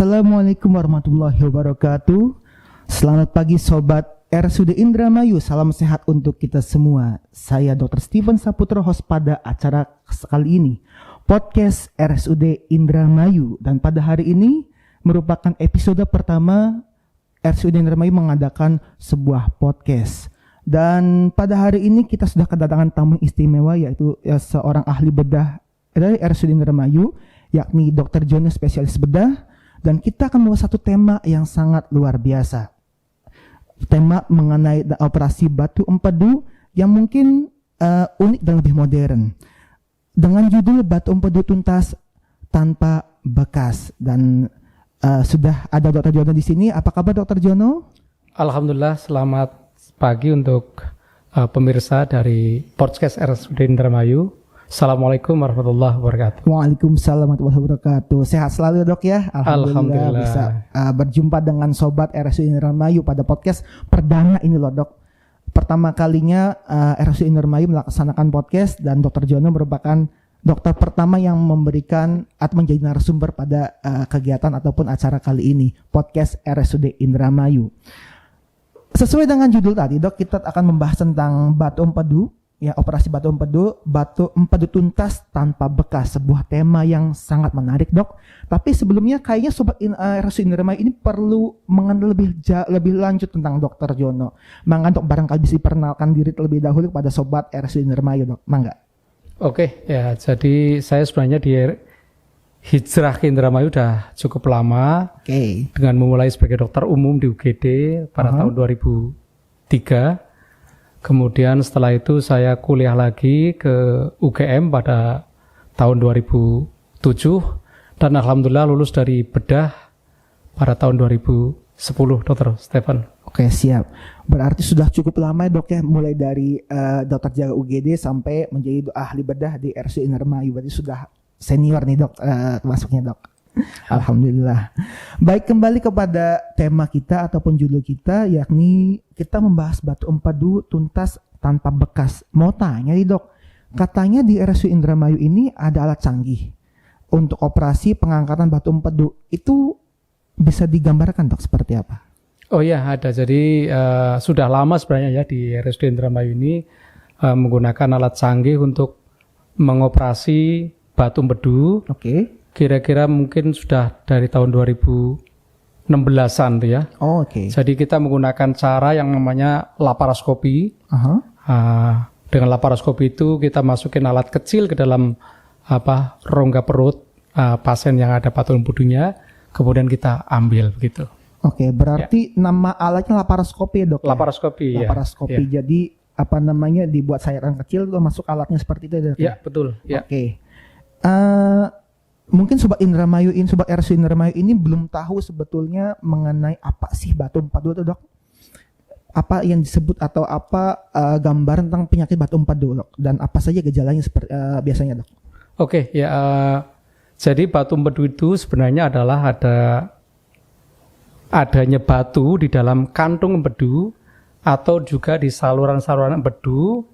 Assalamualaikum warahmatullahi wabarakatuh. Selamat pagi Sobat RSUD Indramayu. Salam sehat untuk kita semua. Saya Dr. Steven Saputra, host pada acara kali ini, podcast RSUD Indramayu. Dan pada hari ini merupakan episode pertama RSUD Indramayu mengadakan sebuah podcast. Dan pada hari ini kita sudah kedatangan tamu istimewa, yaitu seorang ahli bedah dari RSUD Indramayu, yakni Dr. Jono, spesialis bedah. Dan kita akan membawa satu tema yang sangat luar biasa. Tema mengenai operasi batu empedu yang mungkin unik dan lebih modern. Dengan judul Batu Empedu Tuntas Tanpa Bekas. Dan sudah ada Dr. Jono di sini. Apa kabar Dr. Jono? Alhamdulillah, selamat pagi untuk pemirsa dari podcast RSUD Indramayu. Assalamualaikum warahmatullahi wabarakatuh. Waalaikumsalam warahmatullahi wabarakatuh. Sehat selalu ya dok ya. Alhamdulillah. Bisa berjumpa dengan Sobat RSUD Indramayu pada podcast perdana ini loh dok. Pertama kalinya RSUD Indramayu melaksanakan podcast dan Dr. Jono merupakan dokter pertama yang memberikan atau menjadi narasumber pada kegiatan ataupun acara kali ini, podcast RSUD Indramayu. Sesuai dengan judul tadi dok, kita akan membahas tentang batu empedu. Ya, operasi batu empedu tuntas tanpa bekas, sebuah tema yang sangat menarik dok. Tapi sebelumnya kayaknya Sobat RSUD Indramayu ini perlu mengenal lebih lanjut tentang Dr. Jono. Mangga dok, barangkali bisa diperkenalkan diri terlebih dahulu kepada Sobat RSUD Indramayu dok, mangga. Oke, ya jadi saya sebenarnya di hijrah ke Indramayu udah cukup lama. Dengan memulai sebagai dokter umum di UGD pada tahun 2003. Kemudian setelah itu saya kuliah lagi ke UGM pada tahun 2007 dan alhamdulillah lulus dari bedah pada tahun 2010, Dr. Stephen. Oke, siap. Berarti sudah cukup lama ya dok ya, mulai dari dokter jaga UGD sampai menjadi ahli bedah di RSUD Indramayu. Berarti sudah senior nih dok, masuknya dok. Alhamdulillah. Baik, kembali kepada tema kita ataupun judul kita, yakni kita membahas batu empedu tuntas tanpa bekas. Mau tanya nih dok, katanya di RSUD Indramayu ini ada alat canggih untuk operasi pengangkatan batu empedu. Itu bisa digambarkan dok seperti apa? Oh ya, ada. Jadi sudah lama sebenarnya ya di RSUD Indramayu ini menggunakan alat canggih untuk mengoperasi batu empedu. Oke. Kira-kira mungkin sudah dari tahun 2016-an tuh ya. Oh, oke. Jadi kita menggunakan cara yang namanya laparoskopi. Dengan laparoskopi itu kita masukin alat kecil ke dalam rongga perut pasien yang ada batu empedunya, kemudian kita ambil begitu. Oke, berarti nama alatnya laparoskopi ya dok? Laparoskopi, ya. Laparoskopi. Ya. Jadi dibuat sayaran kecil lalu masuk alatnya seperti itu ya dok? Ya, betul. Ya. Oke. Mungkin Sobat RSUD Indramayu ini belum tahu sebetulnya mengenai apa sih batu empedu itu dok. Apa yang disebut atau apa gambaran tentang penyakit batu empedu dok, dan apa saja gejalanya biasanya dok. Oke, ya. Jadi batu empedu itu sebenarnya adalah adanya batu di dalam kantung empedu atau juga di saluran-saluran empedu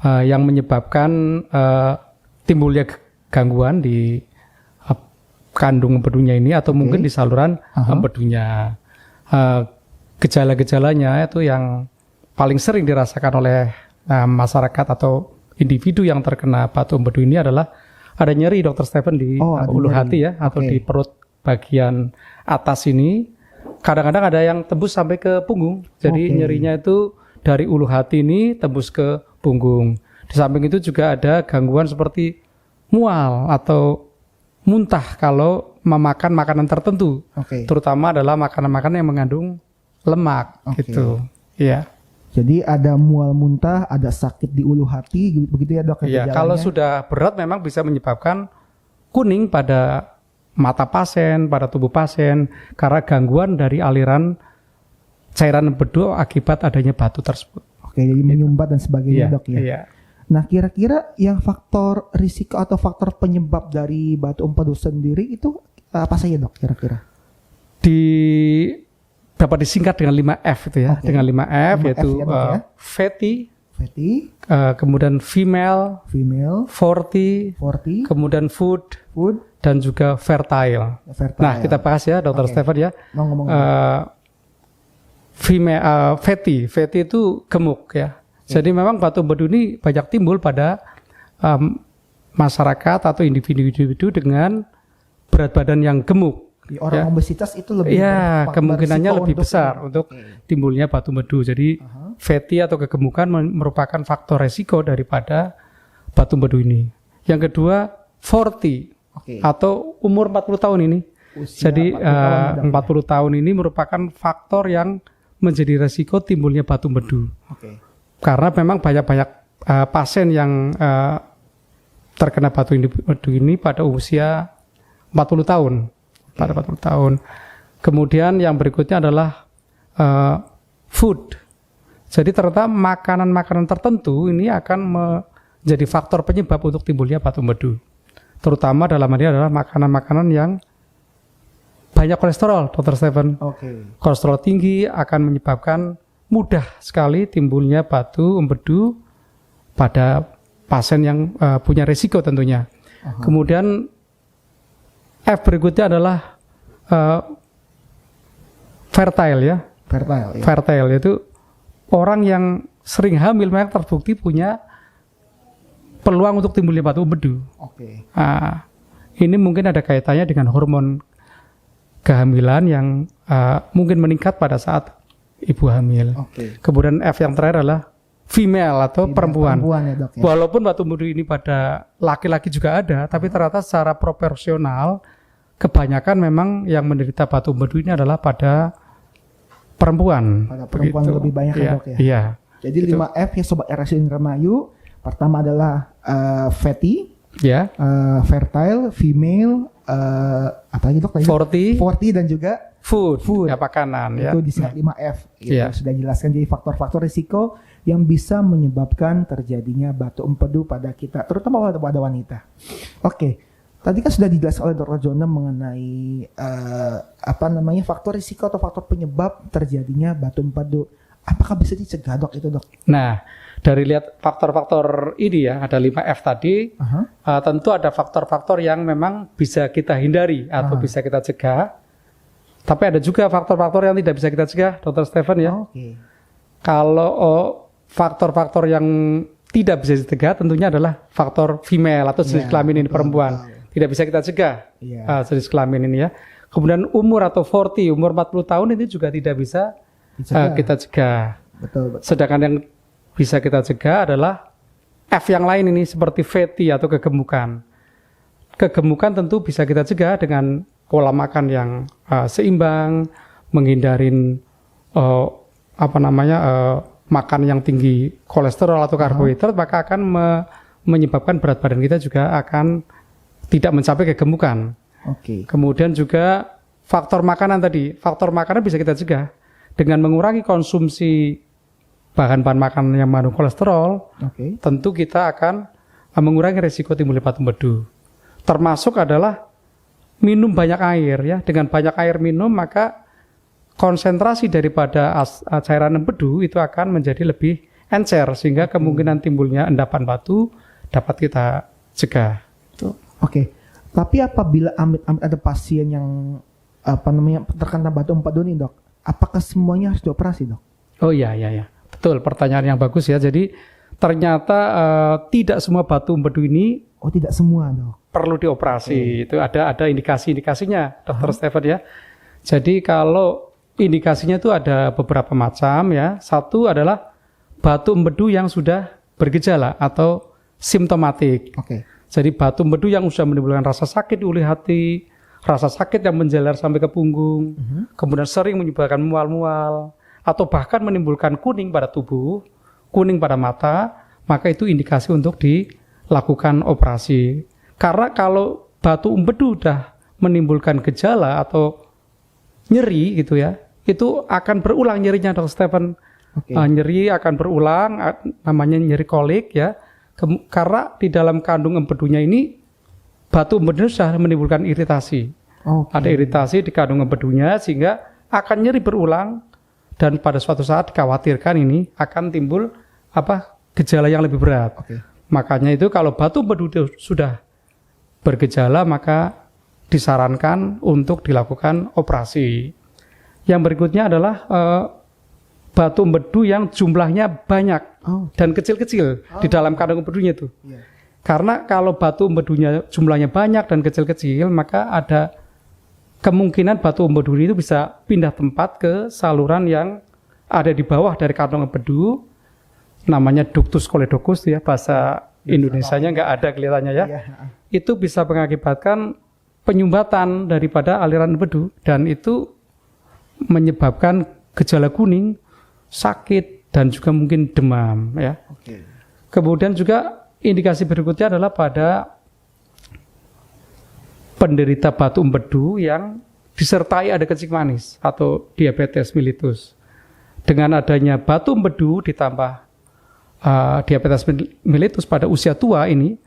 yang menyebabkan timbulnya gangguan di kandung empedunya ini atau mungkin di saluran empedunya. Gejala-gejalanya itu yang paling sering dirasakan oleh masyarakat atau individu yang terkena batu empedu ini adalah ada nyeri, Dr. Stephen, di ulu hati ya, atau di perut bagian atas ini. Kadang-kadang ada yang tembus sampai ke punggung. Jadi nyerinya itu dari ulu hati ini tembus ke punggung. Di samping itu juga ada gangguan seperti mual atau muntah kalau memakan makanan tertentu, terutama adalah makanan-makanan yang mengandung lemak, gitu. Ya. Jadi ada mual muntah, ada sakit di ulu hati, begitu ya dok? Iya. Kalau sudah berat memang bisa menyebabkan kuning pada mata pasien, pada tubuh pasien, karena gangguan dari aliran cairan empedu akibat adanya batu tersebut. Oke, jadi menyumbat dan sebagainya dok ya. Iya. Nah, kira-kira yang faktor risiko atau faktor penyebab dari batu empedu sendiri itu apa saja dok kira-kira? Dapat disingkat dengan 5F itu ya. Dengan 5F yaitu fatty, kemudian female, 40, kemudian food, dan juga fertile. Nah, kita bahas ya, Dr. Stephen ya. Female, fatty itu gemuk ya. Jadi memang batu empedu ini banyak timbul pada masyarakat atau individu-individu dengan berat badan yang gemuk. Orang obesitas itu lebih kemungkinannya lebih besar untuk timbulnya batu empedu. Jadi fatty atau kegemukan merupakan faktor resiko daripada batu empedu ini. Yang kedua 40 atau umur 40 tahun ini. Jadi 40 tahun ini merupakan faktor yang menjadi resiko timbulnya batu empedu. Karena memang banyak-banyak pasien yang terkena batu empedu ini pada usia 40 tahun. Pada 40 tahun. Kemudian yang berikutnya adalah food. Jadi ternyata makanan-makanan tertentu ini akan menjadi faktor penyebab untuk timbulnya batu empedu. Terutama dalam hal ini adalah makanan-makanan yang banyak kolesterol, Dr. Stephen. Kolesterol tinggi akan menyebabkan mudah sekali timbulnya batu empedu pada pasien yang punya risiko tentunya. Kemudian F berikutnya adalah fertile ya. Fertile yaitu orang yang sering hamil memang terbukti punya peluang untuk timbulnya batu empedu. Ini mungkin ada kaitannya dengan hormon kehamilan yang mungkin meningkat pada saat ibu hamil. Kemudian F yang terakhir adalah female atau perempuan ya, Dok, ya. Walaupun batu empedu ini pada laki-laki juga ada, tapi ternyata secara proporsional kebanyakan memang yang menderita batu empedu ini adalah pada perempuan. Pada perempuan lebih banyak ya, Dok ya. Iya. Jadi 5F ya Sobat RSU Indramayu. Pertama adalah fatty, fertile, female, apa lagi, Dok? 40 dan juga food ya, makanan ya. Itu disingkat 5F. Gitu. Sudah jelaskan jadi faktor-faktor risiko yang bisa menyebabkan terjadinya batu empedu pada kita, terutama pada wanita. Tadi kan sudah dijelaskan oleh Dr. Jono mengenai faktor risiko atau faktor penyebab terjadinya batu empedu. Apakah bisa dicegah, Dok, itu, Dok? Nah, dari lihat faktor-faktor ini ya, ada 5F tadi, tentu ada faktor-faktor yang memang bisa kita hindari atau bisa kita cegah. Tapi ada juga faktor-faktor yang tidak bisa kita cegah, Dr. Stephen ya. Kalau faktor-faktor yang tidak bisa dicegah tentunya adalah faktor female atau jenis kelamin ini, perempuan. Tidak bisa kita cegah jenis kelamin ini ya. Kemudian umur atau 40, umur 40 tahun ini juga tidak bisa kita cegah. Betul. Sedangkan yang bisa kita cegah adalah F yang lain ini seperti fatty atau kegemukan. Kegemukan tentu bisa kita cegah dengan pola makan yang seimbang, menghindarin makan yang tinggi kolesterol atau karbohidrat, maka akan menyebabkan berat badan kita juga akan tidak mencapai kegemukan. Kemudian juga faktor makanan tadi, faktor makanan bisa kita cegah dengan mengurangi konsumsi bahan-bahan makanan yang mengandung kolesterol. Tentu kita akan mengurangi risiko timbulnya batu empedu. Termasuk adalah minum banyak air ya. Dengan banyak air minum maka konsentrasi daripada cairan empedu itu akan menjadi lebih encer sehingga kemungkinan timbulnya endapan batu dapat kita cegah. Tapi apabila amit-amit ada pasien yang terkena batu empedu nih, Dok, apakah semuanya harus dioperasi, Dok? Iya. Betul, pertanyaan yang bagus ya. Jadi ternyata tidak semua batu empedu ini tidak semua, Dok, perlu dioperasi. Itu ada indikasi-indikasinya, Dr. Stephen ya. Jadi kalau indikasinya itu ada beberapa macam ya. Satu adalah batu empedu yang sudah bergejala atau simptomatik. Jadi batu empedu yang sudah menimbulkan rasa sakit di ulu hati, rasa sakit yang menjalar sampai ke punggung, kemudian sering menyebabkan mual-mual, atau bahkan menimbulkan kuning pada tubuh, kuning pada mata, maka itu indikasi untuk dilakukan operasi. Karena kalau batu empedu sudah menimbulkan gejala atau nyeri gitu ya, itu akan berulang nyerinya, Dr. Stephen. Nyeri akan berulang, namanya nyeri kolik ya. Karena di dalam kandung empedunya ini batu empedu sudah menimbulkan iritasi. Ada iritasi di kandung empedunya sehingga akan nyeri berulang dan pada suatu saat dikhawatirkan ini akan timbul gejala yang lebih berat. Makanya itu kalau batu empedu sudah bergejala maka disarankan untuk dilakukan operasi. Yang berikutnya adalah batu empedu yang jumlahnya banyak dan kecil-kecil di dalam kandung empedunya itu. Karena kalau batu empedunya jumlahnya banyak dan kecil-kecil, maka ada kemungkinan batu empedu itu bisa pindah tempat ke saluran yang ada di bawah dari kantong empedu, namanya ductus choledochus ya, bahasa Indonesianya nggak ada kelihatannya ya. Itu bisa mengakibatkan penyumbatan daripada aliran empedu dan itu menyebabkan gejala kuning, sakit dan juga mungkin demam ya. Kemudian juga indikasi berikutnya adalah pada penderita batu empedu yang disertai ada kencing manis atau diabetes mellitus. Dengan adanya batu empedu ditambah diabetes mellitus pada usia tua ini,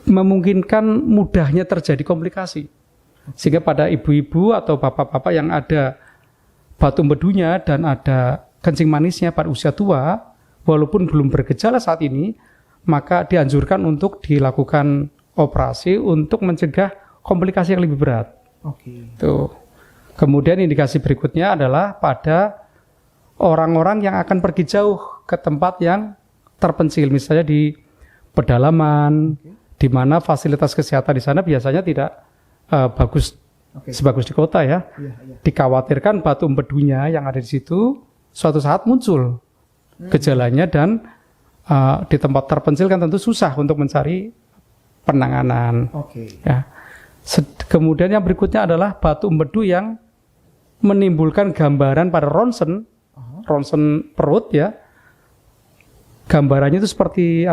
memungkinkan mudahnya terjadi komplikasi. Sehingga pada ibu-ibu atau bapak-bapak yang ada batu empedunya dan ada kencing manisnya pada usia tua, walaupun belum bergejala saat ini, maka dianjurkan untuk dilakukan operasi untuk mencegah komplikasi yang lebih berat. Tuh. Kemudian indikasi berikutnya adalah pada orang-orang yang akan pergi jauh ke tempat yang terpencil, misalnya di pedalaman, di mana fasilitas kesehatan di sana biasanya tidak bagus sebagus di kota ya. Dikhawatirkan batu empedunya yang ada di situ suatu saat muncul gejalanya dan di tempat terpencil kan tentu susah untuk mencari penanganan. Ya. Kemudian yang berikutnya adalah batu empedu yang menimbulkan gambaran pada ronsen perut ya. Gambarannya itu seperti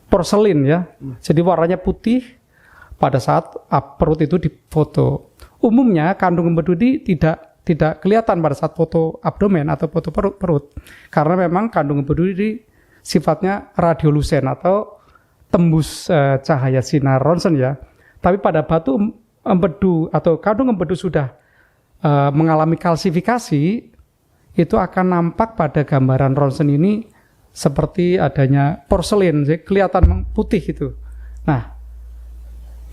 porselin ya. Jadi warnanya putih pada saat perut itu difoto. Umumnya kandung empedu ini tidak kelihatan pada saat foto abdomen atau foto perut. Karena memang kandung empedu ini sifatnya radiolusen atau tembus cahaya sinar ronsen ya. Tapi pada batu empedu atau kandung empedu sudah mengalami kalsifikasi, itu akan nampak pada gambaran ronsen ini seperti adanya porselin, kelihatan putih itu. Nah,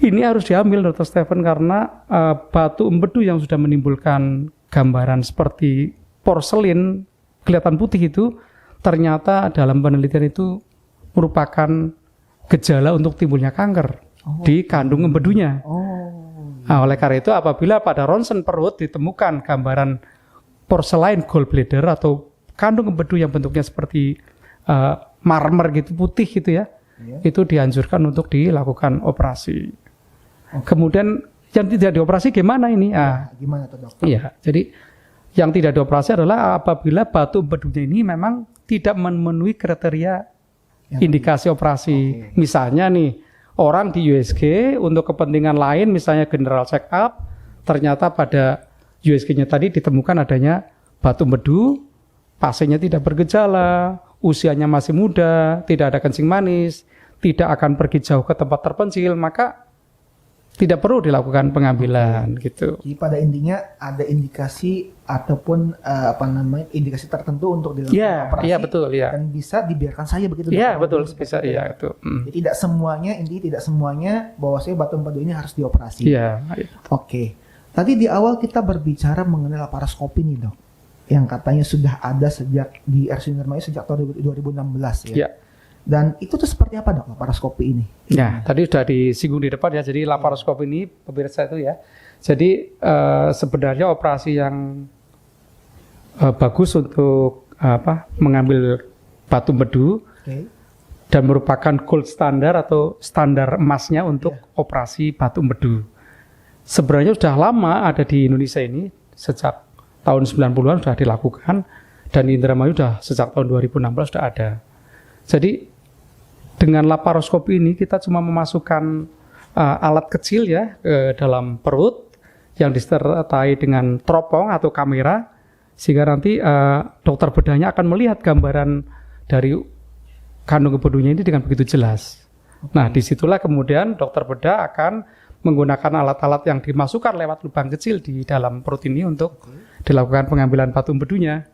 ini harus diambil Dr. Stephen karena batu empedu yang sudah menimbulkan gambaran seperti porselin, kelihatan putih itu, ternyata dalam penelitian itu merupakan gejala untuk timbulnya kanker di kandung empedunya. Nah, oleh karena itu apabila pada ronsen perut ditemukan gambaran porcelain gallbladder atau kandung empedu yang bentuknya seperti marmer gitu, putih gitu ya, itu dianjurkan untuk dilakukan operasi. Kemudian yang tidak dioperasi gimana ini? Gimana tuh dokter? Iya, jadi yang tidak dioperasi adalah apabila batu empedunya ini memang tidak memenuhi kriteria indikasi operasi. Misalnya nih, orang di USG untuk kepentingan lain, misalnya general check up, ternyata pada USG-nya tadi ditemukan adanya batu empedu, pasiennya tidak bergejala, usianya masih muda, tidak ada kencing manis, tidak akan pergi jauh ke tempat terpencil, maka tidak perlu dilakukan pengambilan gitu. Jadi pada intinya ada indikasi ataupun indikasi tertentu untuk dilakukan operasi. Iya betul ya. Dan bisa dibiarkan saja begitu. Iya betul bisa iya itu. Jadi tidak semuanya bahwasanya batu empedu ini harus dioperasi. Iya. Oke. Tadi di awal kita berbicara mengenai laparoskopi nih dok, yang katanya sudah ada sejak di RSUD Indramayu sejak tahun 2016 ya. Iya. Dan itu tuh seperti apa dok laparoskopi ini? Ya, tadi sudah disinggung di depan ya. Jadi laparoskopi ini pemirsa itu ya. Jadi sebenarnya operasi yang bagus untuk mengambil batu empedu dan merupakan gold standar atau standar emasnya untuk operasi batu empedu. Sebenarnya sudah lama ada di Indonesia ini, sejak tahun 90-an sudah dilakukan, dan di Indramayu sudah sejak tahun 2016 sudah ada. Jadi dengan laparoskopi ini kita cuma memasukkan alat kecil ya ke dalam perut yang disertai dengan teropong atau kamera, sehingga nanti dokter bedahnya akan melihat gambaran dari kandung empedunya ini dengan begitu jelas. Nah, disitulah kemudian dokter bedah akan menggunakan alat-alat yang dimasukkan lewat lubang kecil di dalam perut ini untuk dilakukan pengambilan batu empedunya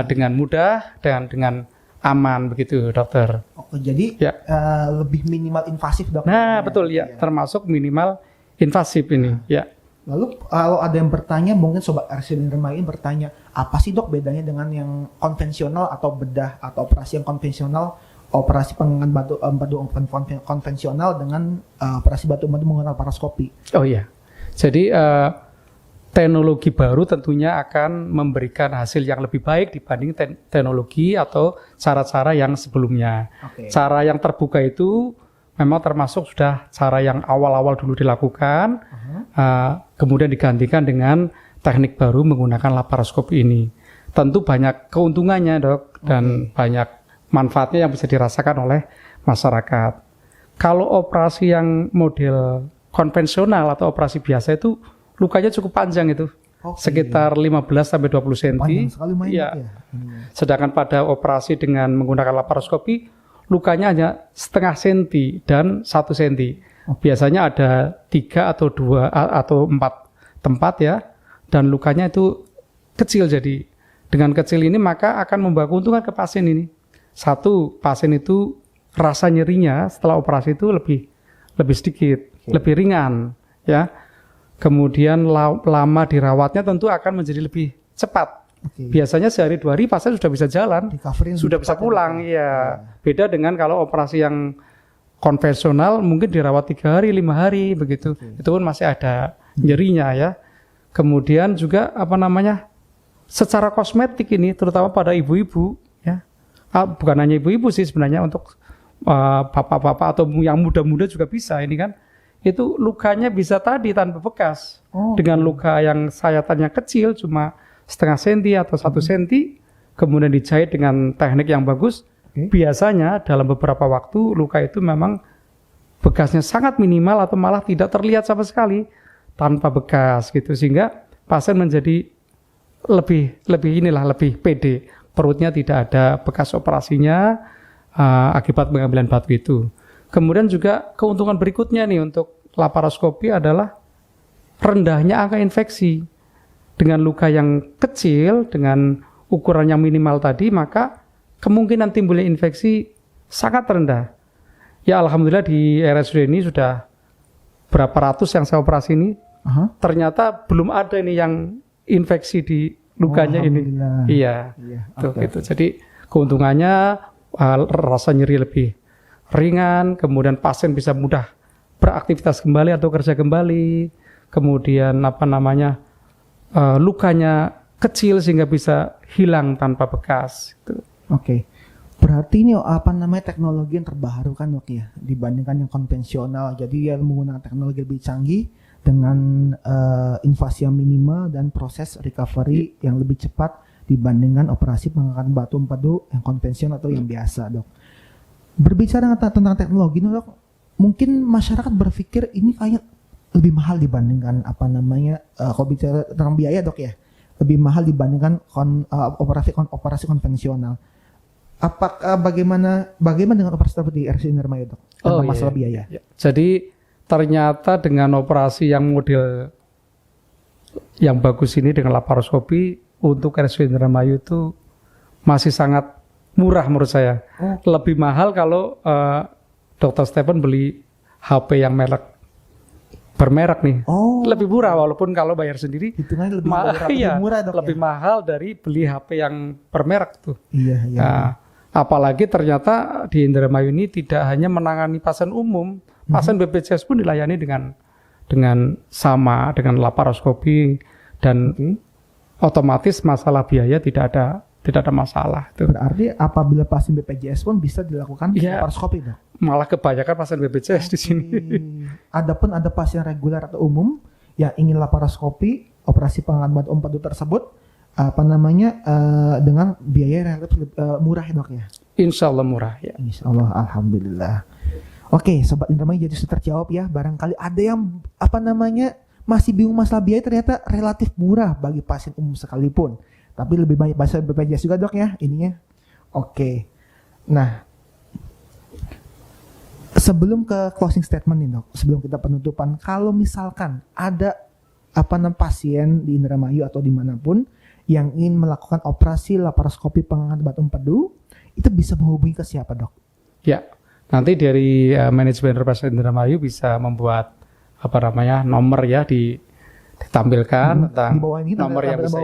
dengan mudah dan dengan aman begitu, dokter. Jadi lebih minimal invasif, dok. Nah, betul ya, termasuk minimal invasif ini, ya. Lalu kalau ada yang bertanya, mungkin sobat RSUD Indramayu bertanya, apa sih dok bedanya dengan yang konvensional atau bedah atau operasi yang konvensional, operasi pengangkatan batu empedu konvensional dengan operasi batu empedu menggunakan laparoskopi? Oh iya, jadi teknologi baru tentunya akan memberikan hasil yang lebih baik dibanding teknologi atau cara-cara yang sebelumnya. Cara yang terbuka itu memang termasuk sudah cara yang awal-awal dulu dilakukan, kemudian digantikan dengan teknik baru menggunakan laparoskopi ini. Tentu banyak keuntungannya, dok, dan banyak manfaatnya yang bisa dirasakan oleh masyarakat. Kalau operasi yang model konvensional atau operasi biasa itu lukanya cukup panjang itu, sekitar 15-20 cm. Ya. Sedangkan pada operasi dengan menggunakan laparoskopi, lukanya hanya setengah senti dan 1 senti. Biasanya ada 3 atau 2 atau 4 tempat ya, dan lukanya itu kecil. Jadi dengan kecil ini maka akan membawa keuntungan ke pasien ini. Satu, pasien itu rasa nyerinya setelah operasi itu lebih sedikit, lebih ringan ya. Kemudian lama dirawatnya tentu akan menjadi lebih cepat. Biasanya sehari 2 hari pasien sudah bisa jalan, sudah bisa pulang ya. Beda dengan kalau operasi yang konvensional mungkin dirawat 3 hari, 5 hari begitu. Itu pun masih ada nyerinya ya. Kemudian juga secara kosmetik ini terutama pada ibu-ibu ya. Bukan hanya ibu-ibu sih sebenarnya, untuk bapak-bapak atau yang muda-muda juga bisa ini kan. Itu lukanya bisa tadi tanpa bekas. Dengan luka yang sayatannya kecil cuma setengah senti atau 1 senti, kemudian dijahit dengan teknik yang bagus. Biasanya dalam beberapa waktu luka itu memang bekasnya sangat minimal atau malah tidak terlihat sama sekali tanpa bekas gitu, sehingga pasien menjadi lebih pede, perutnya tidak ada bekas operasinya akibat pengambilan batu itu. Kemudian juga keuntungan berikutnya nih untuk laparoskopi adalah rendahnya angka infeksi. Dengan luka yang kecil, dengan ukuran yang minimal tadi, maka kemungkinan timbulnya infeksi sangat rendah. Ya alhamdulillah di RSUD ini sudah berapa ratus yang saya operasi ini, ternyata belum ada ini yang infeksi di lukanya ini. Iya, gitu. Jadi keuntungannya rasa nyeri lebih ringan, kemudian pasien bisa mudah beraktivitas kembali atau kerja kembali, kemudian lukanya kecil sehingga bisa hilang tanpa bekas. Berarti ini teknologi yang terbaru kan, dok ya, dibandingkan yang konvensional. Jadi yang menggunakan teknologi lebih canggih dengan invasi yang minimal dan proses recovery yang lebih cepat dibandingkan operasi pengangkatan batu empedu yang konvensional atau yang biasa, dok. Berbicara tentang teknologi, dok, mungkin masyarakat berpikir ini kayak lebih mahal dibandingkan kalau bicara tentang biaya, dok ya, lebih mahal dibandingkan operasi konvensional. Apakah bagaimana dengan operasi seperti RSUD Indramayu, dok, tentang masalah biaya? Jadi ternyata dengan operasi yang model yang bagus ini dengan laparoskopi untuk RSUD Indramayu itu masih sangat murah menurut saya. Lebih mahal kalau Dr. Stephen beli HP yang bermerek nih, lebih murah, walaupun kalau bayar sendiri hitungannya lebih murah, dok, lebih mahal dari beli HP yang bermerek tuh. Iya. Apalagi ternyata di Indramayu ini tidak hanya menangani pasien umum, pasien BPJS pun dilayani dengan sama dengan laparoskopi, dan otomatis masalah biaya tidak ada masalah. Tuh. Berarti apabila pasien BPJS pun bisa dilakukan laparoskopi, dok? Malah kebanyakan pasien BPJS di sini. Adapun ada pasien reguler atau umum yang ingin laparoskopi operasi pengangkatan batu empedu tersebut dengan biaya relatif murah, dok ya? Insya Allah murah ya. Insya Allah, alhamdulillah. Oke, sobat Indramayu, jadi sudah terjawab ya. Barangkali ada yang masih bingung masalah biaya, ternyata relatif murah bagi pasien umum sekalipun. Tapi lebih banyak pasien BPJS juga, dok ya ininya. Oke. Nah, Sebelum ke closing statement nih dok, sebelum kita penutupan, kalau misalkan ada pasien di Indramayu atau dimanapun yang ingin melakukan operasi laparoskopi pengangkatan batu empedu, itu bisa menghubungi ke siapa dok? Ya, nanti dari manajemen Rumah Sakit Indramayu bisa membuat nomor ya ditampilkan tentang di bawah ini, nomor yang bisa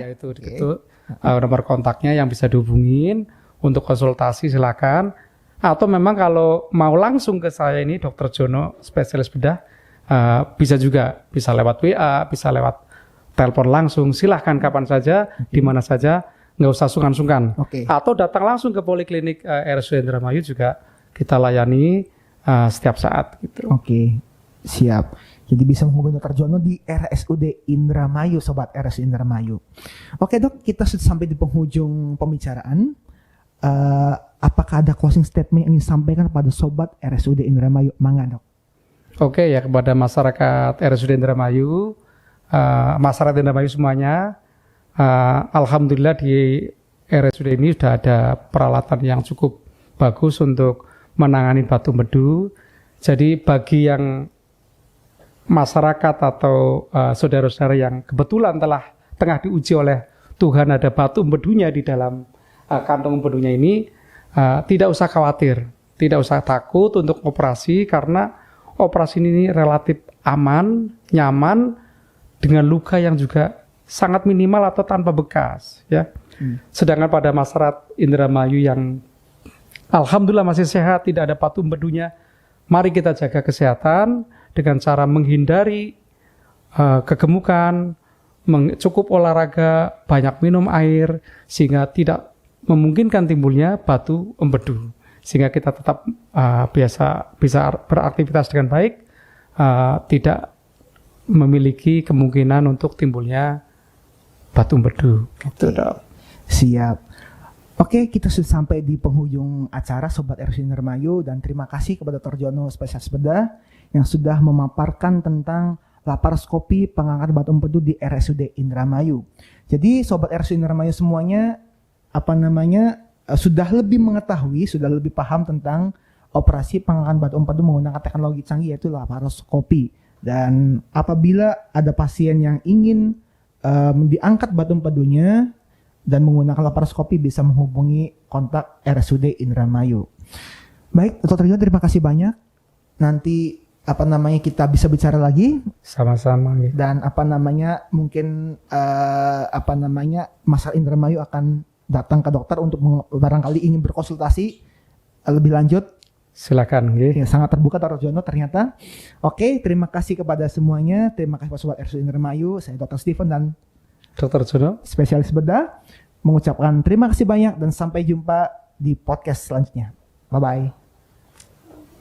yaitu nomor kontaknya yang bisa dihubungin untuk konsultasi silakan. Atau memang kalau mau langsung ke saya ini Dr. Jono spesialis bedah, bisa juga, bisa lewat WA, bisa lewat telepon langsung, silahkan kapan saja, di mana saja, nggak usah sungkan-sungkan. Atau datang langsung ke Poliklinik RSUD Indramayu juga kita layani setiap saat gitu. Siap. Jadi bisa menghubungi Dr. Jono di RSUD Indramayu, sobat RSUD Indramayu. Dok, kita sudah sampai di penghujung pembicaraan. Apakah ada closing statement yang ingin disampaikan kepada sobat RSUD Indramayu? Mangga dok. Ya, kepada masyarakat RSUD Indramayu, masyarakat Indramayu semuanya, alhamdulillah di RSUD ini sudah ada peralatan yang cukup bagus untuk menangani batu empedu. Jadi bagi yang masyarakat atau saudara-saudara yang kebetulan tengah diuji oleh Tuhan ada batu empedunya di dalam kantong empedunya ini, tidak usah khawatir, tidak usah takut untuk operasi karena operasi ini relatif aman, nyaman, dengan luka yang juga sangat minimal atau tanpa bekas ya. Sedangkan pada masyarakat Indramayu yang alhamdulillah masih sehat, tidak ada batu empedunya, mari kita jaga kesehatan dengan cara menghindari kegemukan, cukup olahraga, banyak minum air sehingga tidak memungkinkan timbulnya batu empedu, sehingga kita tetap bisa beraktivitas dengan baik, tidak memiliki kemungkinan untuk timbulnya batu empedu. Gitu, dok. Siap. Kita sudah sampai di penghujung acara sobat RSUD Indramayu, dan terima kasih kepada Dr. Jono spesialis bedah yang sudah memaparkan tentang laparoskopi pengangkatan batu empedu di RSUD Indramayu. Jadi sobat RSUD Indramayu semuanya sudah lebih mengetahui, sudah lebih paham tentang operasi pengangkatan batu empedu menggunakan teknologi canggih yaitu laparoskopi. Dan apabila ada pasien yang ingin diangkat batu empedunya dan menggunakan laparoskopi, bisa menghubungi kontak RSUD Indramayu. Baik, Dr. Jono, terima kasih banyak. Nanti kita bisa bicara lagi. Sama-sama. Ya. Dan mungkin masyarakat Indramayu akan datang ke dokter untuk barangkali ingin berkonsultasi lebih lanjut. Silakan. Ya, sangat terbuka Dr. Jono ternyata. Terima kasih kepada semuanya. Terima kasih sobat RSUD Indramayu. Saya Dr. Steven dan Dr. Jono spesialis bedah mengucapkan terima kasih banyak dan sampai jumpa di podcast selanjutnya. Bye bye.